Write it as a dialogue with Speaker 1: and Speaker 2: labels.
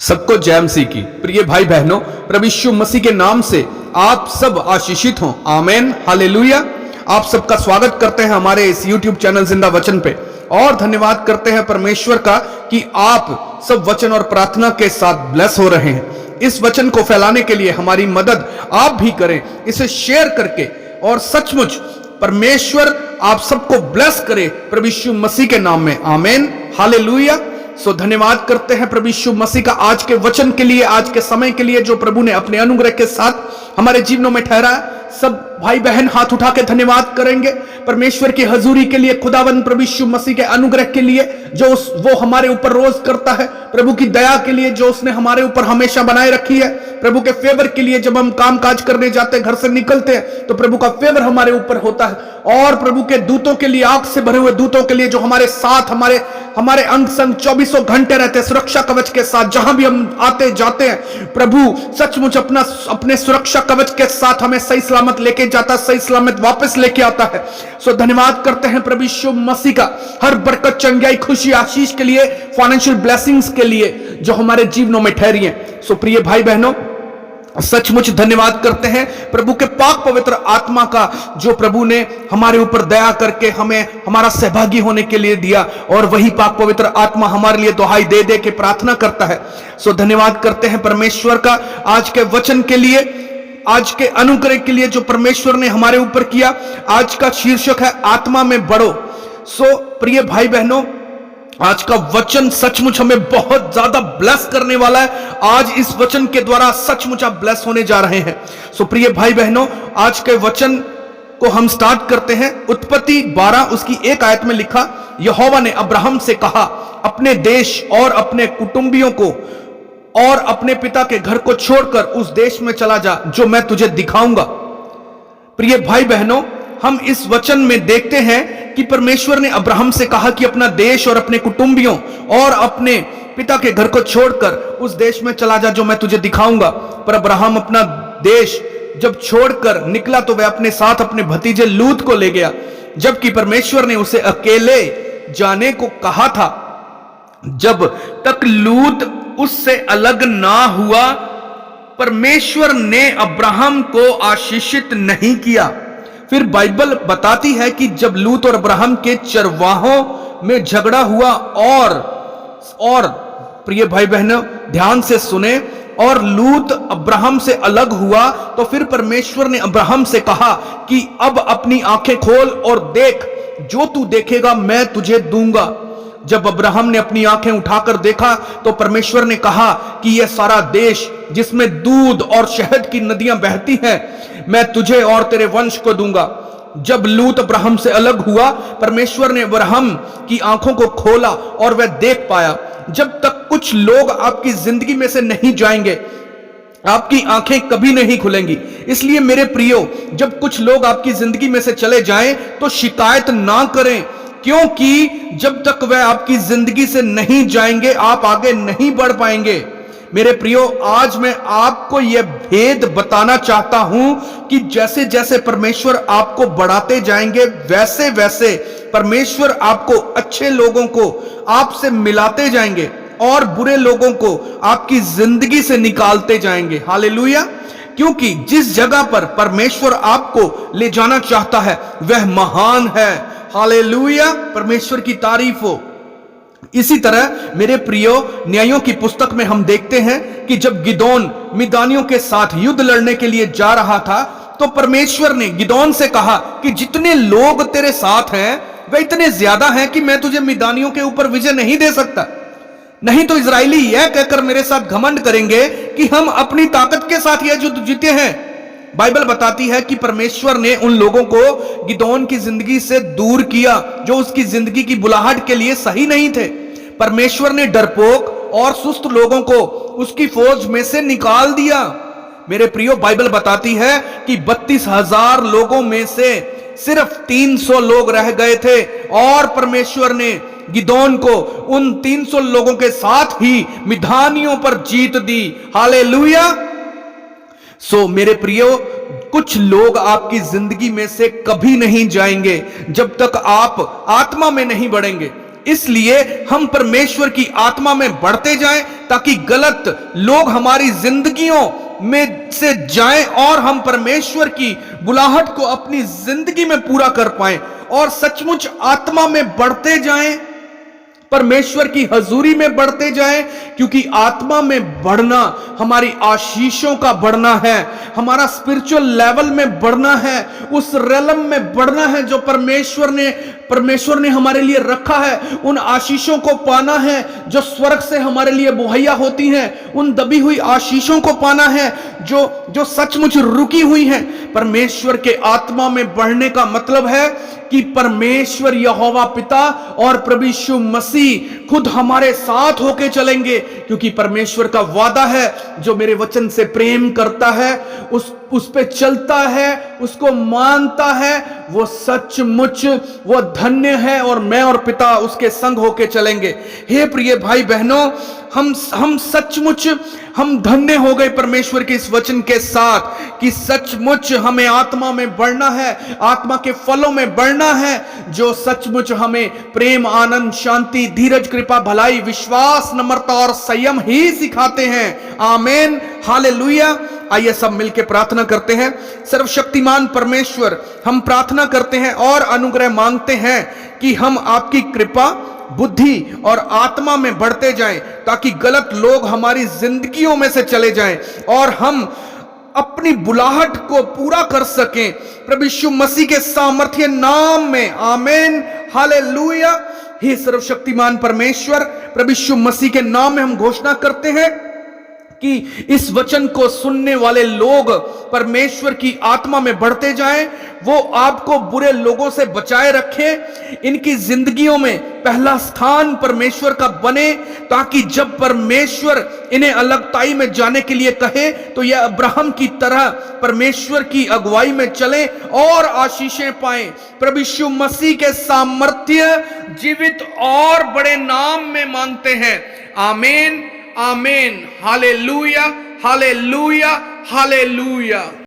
Speaker 1: सबको जय मसीह की। प्रिय भाई बहनों, प्रभु यीशु मसीह के नाम से आप सब आशीषित हों। आमेन, हालेलुया। आप सबका स्वागत करते हैं हमारे इस YouTube चैनल जिंदा वचन पे और धन्यवाद करते हैं परमेश्वर का कि आप सब वचन और प्रार्थना के साथ ब्लेस हो रहे हैं। इस वचन को फैलाने के लिए हमारी मदद आप भी करें, इसे शेयर करके, और सचमुच परमेश्वर आप सबको ब्लेस करे प्रभु यीशु मसीह के नाम में। आमेन, हालेलुया। सो धन्यवाद करते हैं प्रभु यीशु मसीह का आज के वचन के लिए, आज के समय के लिए जो प्रभु ने अपने अनुग्रह के साथ हमारे जीवनों में ठहराया। सब भाई बहन हाथ उठा के धन्यवाद करेंगे परमेश्वर की हजूरी के लिए, खुदावंद प्रभु यीशु मसीह के अनुग्रह के लिए जो वो हमारे ऊपर रोज करता है, प्रभु की दया के लिए जो उसने हमारे ऊपर हमेशा बनाए रखी है, प्रभु के फेवर के लिए जब हम काम काज करने जाते हैं, घर से निकलते हैं तो प्रभु का फेवर हमारे ऊपर होता है, और प्रभु के दूतों के लिए, आग से भरे हुए दूतों के लिए जो हमारे साथ हमारे अंग संग 24 घंटे रहते हैं सुरक्षा कवच के साथ। जहां भी हम आते जाते हैं प्रभु सचमुच अपने सुरक्षा कवच के साथ हमें सही सलामत लेके जाता, सही सलामत वापस लेके आता है। सो धन्यवाद करते हैं प्रभु यीशु मसीह का हर बरकत, चंगाई, खुशी, आशीष के लिए, फाइनेंशियल ब्लेसिंग्स के लिए जो हमारे जीवनों में ठहरी है। सो प्रिय भाई बहनों, सचमुच धन्यवाद करते हैं प्रभु के पाक पवित्र आत्मा का जो प्रभु ने हमारे ऊपर दया करके हमें हमारा सहभागी होने के लिए दिया, और वही पाक पवित्र आत्मा हमारे लिए दुहाई दे दे के प्रार्थना करता है। सो धन्यवाद करते हैं परमेश्वर का आज के वचन के लिए, आज के अनुग्रह के लिए जो परमेश्वर ने हमारे ऊपर किया। आज का शीर्षक है आत्मा में बढ़ो। सो प्रिय भाई बहनों, आज का वचन सचमुच हमें बहुत ज्यादा ब्लेस करने वाला है। आज इस वचन के द्वारा सचमुच आप ब्लेस होने जा रहे हैं। सो प्रिय भाई बहनों, आज के वचन को हम स्टार्ट करते हैं। उत्पत्ति 12 उसकी 1 आयत में लिखा, यहोवा ने अब्राहम से कहा, अपने देश और अपने कुटुंबियों को और अपने पिता के घर को छोड़कर उस देश में चला जा जो मैं तुझे दिखाऊंगा। प्रिय भाई बहनों, हम इस वचन में देखते हैं कि परमेश्वर ने अब्राहम से कहा कि अपना देश और अपने कुटुंबियों और अपने पिता के घर को छोड़कर उस देश में चला जा जो मैं तुझे दिखाऊंगा। पर अब्राहम अपना देश जब छोड़कर निकला तो वह अपने साथ अपने भतीजे लूत को ले गया, जबकि परमेश्वर ने उसे अकेले जाने को कहा था। जब तक लूत उससे अलग ना हुआ, परमेश्वर ने अब्राहम को आशीषित नहीं किया। फिर बाइबल बताती है कि जब लूत और अब्राहम के चरवाहों में झगड़ा हुआ, और प्रिय भाई बहनों ध्यान से सुने, और लूत अब्राहम से अलग हुआ, तो फिर परमेश्वर ने अब्राहम से कहा कि अब अपनी आंखें खोल और देख, जो तू देखेगा मैं तुझे दूंगा। जब अब्राहम ने अपनी आंखें उठाकर देखा तो परमेश्वर ने कहा कि यह सारा देश जिसमें दूध और शहद की नदियां बहती हैं, मैं तुझे और तेरे वंश को दूंगा। जब लूत अब्राहम से अलग हुआ, परमेश्वर ने अब्राहम की आंखों को खोला और वह देख पाया। जब तक कुछ लोग आपकी जिंदगी में से नहीं जाएंगे, आपकी आंखें कभी नहीं खुलेंगी। इसलिए मेरे प्रियो, जब कुछ लोग आपकी जिंदगी में से चले जाएं तो शिकायत ना करें, क्योंकि जब तक वह आपकी जिंदगी से नहीं जाएंगे आप आगे नहीं बढ़ पाएंगे। मेरे प्रियो, आज मैं आपको यह भेद बताना चाहता हूं कि जैसे जैसे परमेश्वर आपको बढ़ाते जाएंगे, वैसे वैसे परमेश्वर आपको अच्छे लोगों को आपसे मिलाते जाएंगे और बुरे लोगों को आपकी जिंदगी से निकालते जाएंगे। हालेलुया। क्योंकि जिस जगह पर परमेश्वर आपको ले जाना चाहता है वह महान है। हालेलुया, परमेश्वर की तारीफ हो। इसी तरह मेरे प्रियो, न्यायों की पुस्तक में हम देखते हैं कि जब गिदोन मिदानियों के साथ युद्ध लड़ने के लिए जा रहा था, तो परमेश्वर ने गिदोन से कहा कि जितने लोग तेरे साथ हैं वे इतने ज्यादा हैं कि मैं तुझे मिदानियों के ऊपर विजय नहीं दे सकता। नहीं तो इजरायली यह कहकर मेरे साथ घमंड करेंगे कि हम अपनी ताकत के साथ यह युद्ध जीते हैं। बाइबल बताती है कि परमेश्वर ने उन लोगों को गिदोन की जिंदगी से दूर किया जो उसकी जिंदगी की बुलाहट के लिए सही नहीं थे। परमेश्वर ने डरपोक और सुस्त लोगों को उसकी फौज में से निकाल दिया। मेरे प्रियो, बाइबल बताती है कि 32,000 लोगों में से सिर्फ 300 लोग रह गए थे, और परमेश्वर ने गिदोन को उन 300 लोगों के साथ ही मिधानियों पर जीत दी। हालेलुया। सो मेरे प्रियो, कुछ लोग आपकी जिंदगी में से कभी नहीं जाएंगे जब तक आप आत्मा में नहीं बढ़ेंगे। इसलिए हम परमेश्वर की आत्मा में बढ़ते जाएं ताकि गलत लोग हमारी जिंदगियों में से जाएं और हम परमेश्वर की बुलाहट को अपनी जिंदगी में पूरा कर पाएं और सचमुच आत्मा में बढ़ते जाएं, परमेश्वर की हजूरी में बढ़ते जाएं, क्योंकि आत्मा में बढ़ना हमारी आशीषों का बढ़ना है, हमारा स्पिरिचुअल लेवल में बढ़ना है, उस रेलम में बढ़ना है जो परमेश्वर ने हमारे लिए रखा है। उन आशीषों को पाना है जो स्वर्ग से हमारे लिए मुहैया होती हैं, उन दबी हुई आशीषों को पाना है जो सचमुच रुकी हुई हैं। परमेश्वर के आत्मा में बढ़ने का मतलब है कि परमेश्वर यहोवा पिता और प्रभु यीशु मसीह खुद हमारे साथ होके चलेंगे, क्योंकि परमेश्वर का वादा है जो मेरे वचन से प्रेम करता है, उस पे चलता है, उसको मानता है, वो सचमुच वो धन्य है और मैं और पिता उसके संग होके चलेंगे। हे प्रिय भाई बहनों, हम सचमुच हम धन्य हो गए परमेश्वर के इस वचन के साथ कि सचमुच हमें आत्मा में बढ़ना है, आत्मा के फलों में बढ़ना है जो सचमुच हमें प्रेम, आनंद, शांति, धीरज, कृपा, भलाई, विश्वास, नम्रता और संयम ही सिखाते हैं। आमीन, हालेलुया। आइए सब मिलकर प्रार्थना करते हैं। सर्वशक्तिमान परमेश्वर, हम प्रार्थना करते हैं और अनुग्रह मांगते हैं कि हम आपकी कृपा, बुद्धि और आत्मा में बढ़ते जाएं ताकि गलत लोग हमारी जिंदगियों में से चले जाएं और हम अपनी बुलाहट को पूरा कर सकें प्रभु यीशु मसीह के सामर्थ्य नाम में। आमीन, हालेलुया। हे सर्वशक्तिमान परमेश्वर, प्रभु यीशु मसीह के नाम में हम घोषणा करते हैं कि इस वचन को सुनने वाले लोग परमेश्वर की आत्मा में बढ़ते जाएं, वो आपको बुरे लोगों से बचाए रखें, इनकी जिंदगियों में पहला स्थान परमेश्वर का बने, ताकि जब परमेश्वर इन्हें अलगताई में जाने के लिए कहे तो यह अब्राहम की तरह परमेश्वर की अगुवाई में चले और आशीषें पाएं। प्रभु यीशु मसीह के सामर्थ्य जीवित और बड़े नाम में मांगते हैं। आमीन, आमीन, हालेलुया, हालेलुया, हालेलुया।